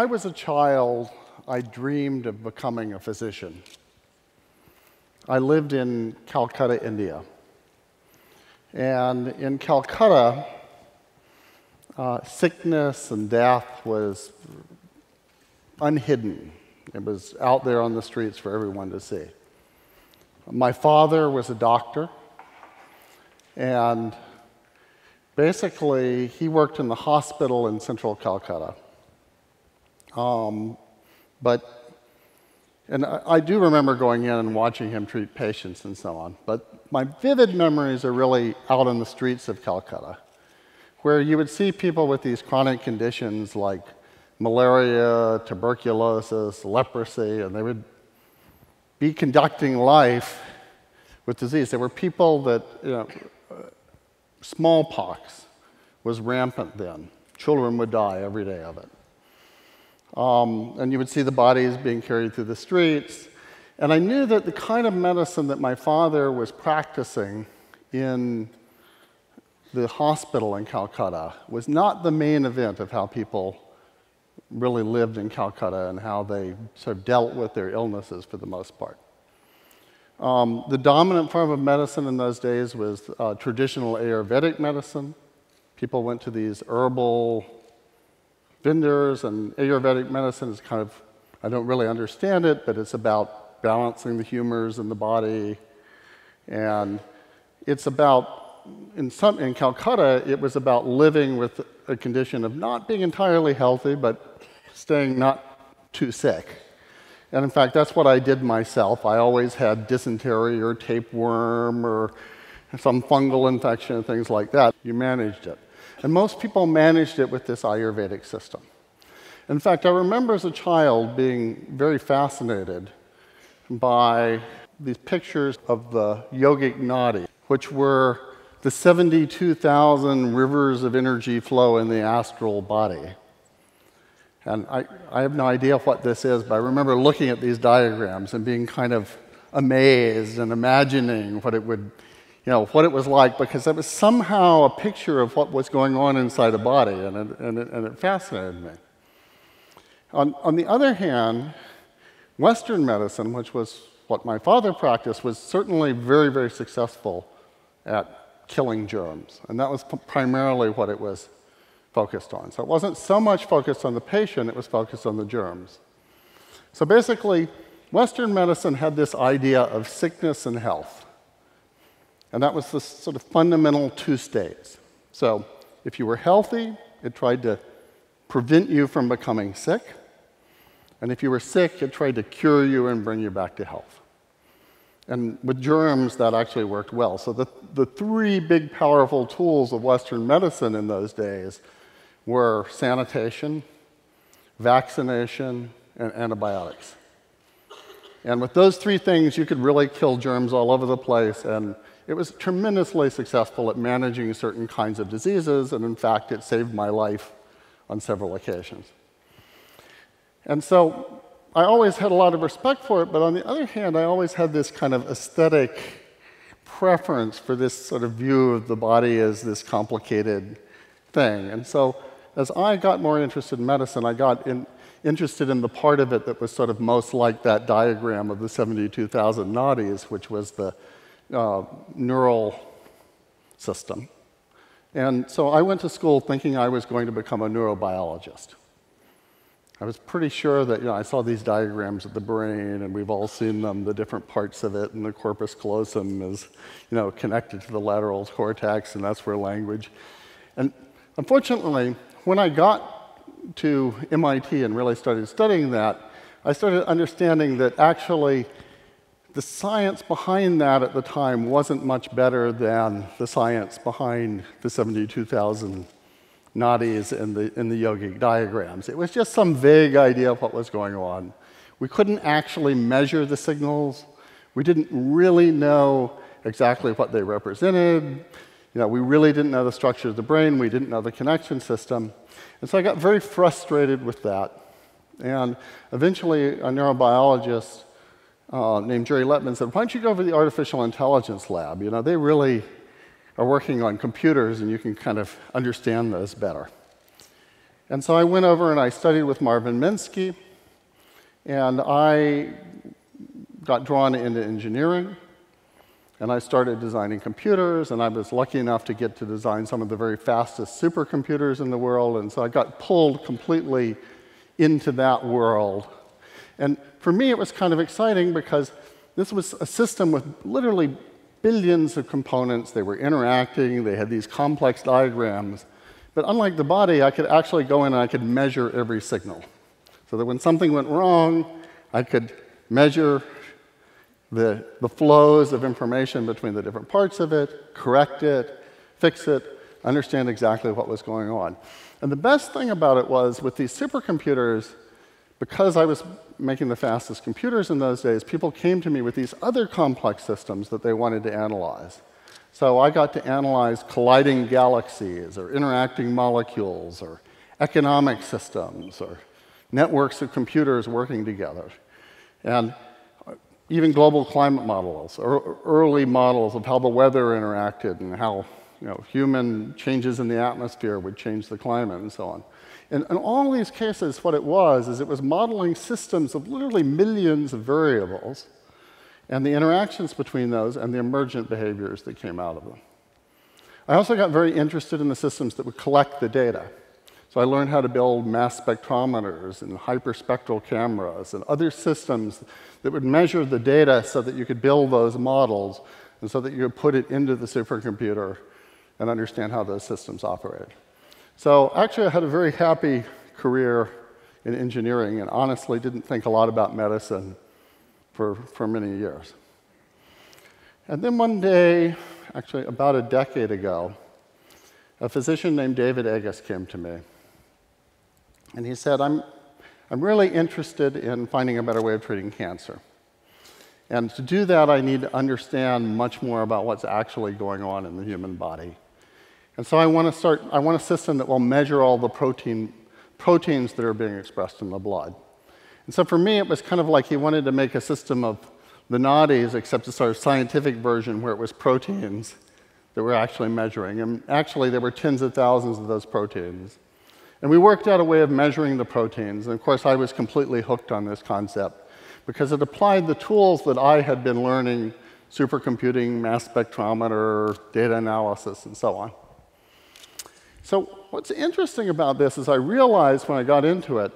I was a child, I dreamed of becoming a physician. I lived in Calcutta, India. And in Calcutta, sickness and death was unhidden. It was out there on the streets for everyone to see. My father was a doctor, and basically he worked in the hospital in central Calcutta. And I do remember going in and watching him treat patients and so on, but my vivid memories are really out on the streets of Calcutta, where you would see people with these chronic conditions like malaria, tuberculosis, leprosy, and they would be conducting life with disease. There were people that, smallpox was rampant then. Children would die every day of it. And you would see the bodies being carried through the streets. And I knew that the kind of medicine that my father was practicing in the hospital in Calcutta was not the main event of how people really lived in Calcutta and how they sort of dealt with their illnesses for the most part. The dominant form of medicine in those days was traditional Ayurvedic medicine. People went to these herbal vendors, and Ayurvedic medicine is kind of, I don't really understand it, but it's about balancing the humors in the body. And it's about, in Calcutta, it was about living with a condition of not being entirely healthy, but staying not too sick. And in fact, that's what I did myself. I always had dysentery or tapeworm or some fungal infection and things like that. You managed it. And most people managed it with this Ayurvedic system. In fact, I remember as a child being very fascinated by these pictures of the yogic nadi, which were the 72,000 rivers of energy flow in the astral body. And I have no idea what this is, but I remember looking at these diagrams and being kind of amazed and imagining what it would, what it was like, because it was somehow a picture of what was going on inside the body, and it fascinated me. On the other hand, Western medicine, which was what my father practiced, was certainly very, very successful at killing germs, and that was primarily what it was focused on. So it wasn't so much focused on the patient, it was focused on the germs. So basically, Western medicine had this idea of sickness and health. And that was the sort of fundamental two states. So if you were healthy, it tried to prevent you from becoming sick. And if you were sick, it tried to cure you and bring you back to health. And with germs, that actually worked well. So the three big, powerful tools of Western medicine in those days were sanitation, vaccination, and antibiotics. And with those three things, you could really kill germs all over the place, and it was tremendously successful at managing certain kinds of diseases, and in fact, it saved my life on several occasions. And so I always had a lot of respect for it, but on the other hand, I always had this kind of aesthetic preference for this sort of view of the body as this complicated thing. And so as I got more interested in medicine, I got interested in the part of it that was sort of most like that diagram of the 72,000 nadis, which was the neural system. And so I went to school thinking I was going to become a neurobiologist. I was pretty sure that, I saw these diagrams of the brain, and we've all seen them, the different parts of it, and the corpus callosum is, connected to the lateral cortex, and that's where language. And unfortunately, when I got to MIT and really started studying that, I started understanding that actually the science behind that at the time wasn't much better than the science behind the 72,000 nadis in the yogic diagrams. It was just some vague idea of what was going on. We couldn't actually measure the signals. We didn't really know exactly what they represented. We really didn't know the structure of the brain. We didn't know the connection system. And so I got very frustrated with that. And eventually, a neurobiologist named Jerry Lettman said, why don't you go over to the artificial intelligence lab? They really are working on computers, and you can kind of understand those better. And so I went over and I studied with Marvin Minsky, and I got drawn into engineering, and I started designing computers, and I was lucky enough to get to design some of the very fastest supercomputers in the world, and so I got pulled completely into that world. And for me, it was kind of exciting because this was a system with literally billions of components. They were interacting, they had these complex diagrams. But unlike the body, I could actually go in and I could measure every signal. So that when something went wrong, I could measure the flows of information between the different parts of it, correct it, fix it, understand exactly what was going on. And the best thing about it was, with these supercomputers, because I was making the fastest computers in those days, people came to me with these other complex systems that they wanted to analyze. So I got to analyze colliding galaxies, or interacting molecules, or economic systems, or networks of computers working together. And even global climate models, or early models of how the weather interacted and how human changes in the atmosphere would change the climate and so on. And in all these cases, what it was modeling systems of literally millions of variables and the interactions between those and the emergent behaviors that came out of them. I also got very interested in the systems that would collect the data. So I learned how to build mass spectrometers and hyperspectral cameras and other systems that would measure the data so that you could build those models and so that you could put it into the supercomputer and understand how those systems operated. So actually, I had a very happy career in engineering and honestly didn't think a lot about medicine for many years. And then one day, actually about a decade ago, a physician named David Agus came to me. And he said, I'm really interested in finding a better way of treating cancer. And to do that, I need to understand much more about what's actually going on in the human body. And so I want a system that will measure all the proteins that are being expressed in the blood. And so for me, it was kind of like he wanted to make a system of the naughties, except a sort of scientific version where it was proteins that we're actually measuring. And actually, there were tens of thousands of those proteins. And we worked out a way of measuring the proteins. And of course, I was completely hooked on this concept because it applied the tools that I had been learning, supercomputing, mass spectrometer, data analysis, and so on. So what's interesting about this is I realized when I got into it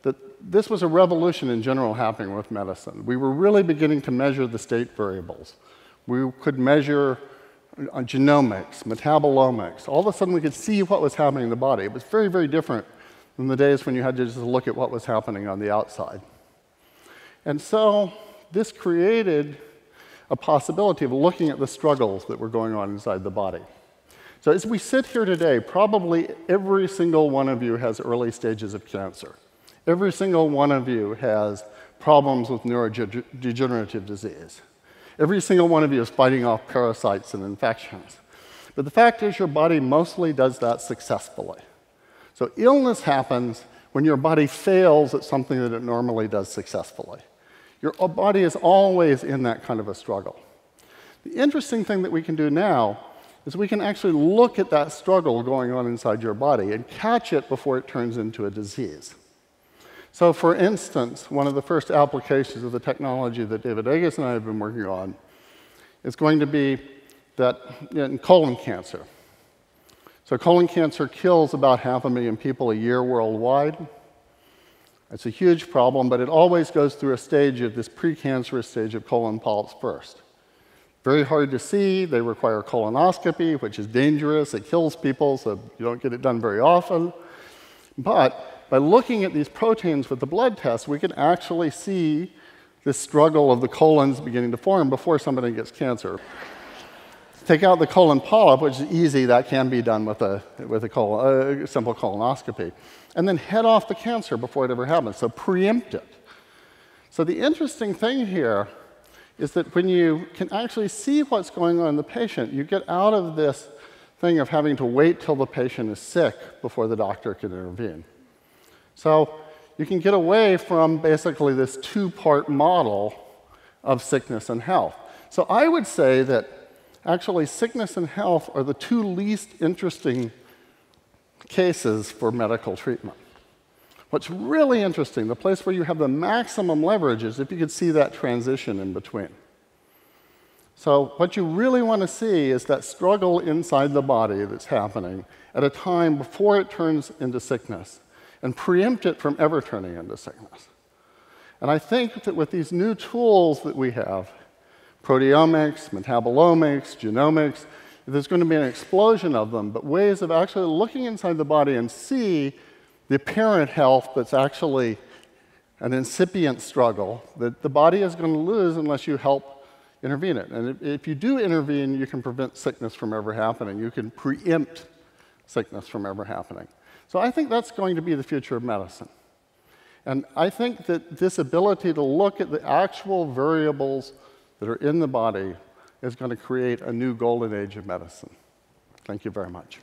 that this was a revolution in general happening with medicine. We were really beginning to measure the state variables. We could measure genomics, metabolomics. All of a sudden, we could see what was happening in the body. It was very, very different than the days when you had to just look at what was happening on the outside. And so this created a possibility of looking at the struggles that were going on inside the body. So as we sit here today, probably every single one of you has early stages of cancer. Every single one of you has problems with neurodegenerative disease. Every single one of you is fighting off parasites and infections. But the fact is, your body mostly does that successfully. So illness happens when your body fails at something that it normally does successfully. Your body is always in that kind of a struggle. The interesting thing that we can do now is we can actually look at that struggle going on inside your body and catch it before it turns into a disease. So for instance, one of the first applications of the technology that David Agus and I have been working on is going to be that in colon cancer. So colon cancer kills about 500,000 people a year worldwide. It's a huge problem, but it always goes through a stage of this precancerous stage of colon polyps first. Very hard to see. They require colonoscopy, which is dangerous. It kills people, so you don't get it done very often. But by looking at these proteins with the blood test, we can actually see this struggle of the colons beginning to form before somebody gets cancer. Take out the colon polyp, which is easy. That can be done with a simple colonoscopy. And then head off the cancer before it ever happens, so preempt it. So the interesting thing here is that when you can actually see what's going on in the patient, you get out of this thing of having to wait till the patient is sick before the doctor can intervene. So you can get away from basically this two-part model of sickness and health. So I would say that actually sickness and health are the two least interesting cases for medical treatment. What's really interesting, the place where you have the maximum leverage is if you could see that transition in between. So what you really want to see is that struggle inside the body that's happening at a time before it turns into sickness, and preempt it from ever turning into sickness. And I think that with these new tools that we have, proteomics, metabolomics, genomics, there's going to be an explosion of them, but ways of actually looking inside the body and see the apparent health that's actually an incipient struggle that the body is going to lose unless you help intervene it. And if you do intervene, you can prevent sickness from ever happening. You can preempt sickness from ever happening. So I think that's going to be the future of medicine. And I think that this ability to look at the actual variables that are in the body is going to create a new golden age of medicine. Thank you very much.